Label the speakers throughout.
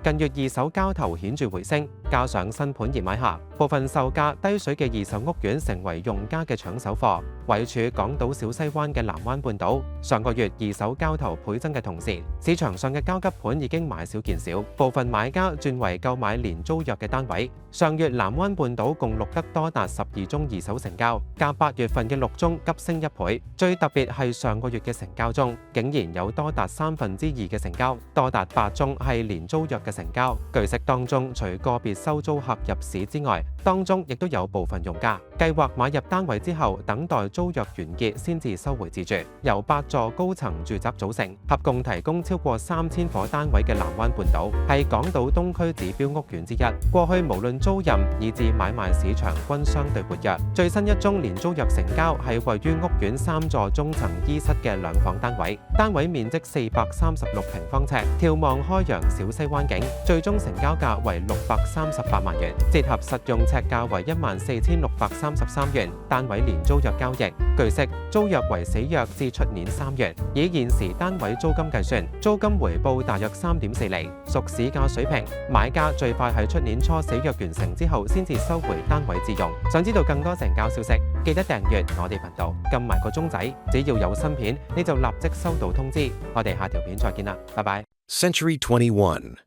Speaker 1: 近月二手交投顯著回升，加上新盤熱買下，部分售價低水嘅二手屋苑成為用家嘅搶手貨。位處港島小西灣嘅南灣半島，上個月二手交投倍增嘅同時，市場上嘅交急盤已經買少見少，部分買家轉為購買連租約嘅單位。上月南灣半島共錄得多達12宗二手成交，較8月份嘅6宗急升1倍。最特別係上個月嘅成交中，竟然有多達2/3嘅成交，多達8宗係連租約嘅成交。據悉當中，除個別收租客入市之外，當中亦都有部分用家計劃買入單位之後，等待租約完結先至收回自住。由8座高層住宅組成，合共提供超過3000伙單位嘅南灣半島，係港島東區指標屋苑之一。過去無論租賃以至買賣市場均相對活躍。最新一宗連租約成交係位於屋苑3座中層衣室嘅2房單位，單位面積436平方尺，眺望開揚小西灣景，最終成交價為638萬元，折合實用尺價為14633元，單位連租約交易。據悉，租約為死約至出年3月，以現時單位租金計算，租金回報大約3.4厘，屬市價水平。買家最快喺出年初死約完成之後，先至收回單位自用。想知道更多成交消息，記得訂閱我哋頻道，撳埋個鐘仔，只要有新片你就立即收到通知。我哋下條片再見啦，拜拜。
Speaker 2: Century 21.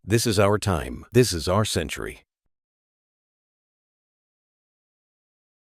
Speaker 2: This is our time. This is our century.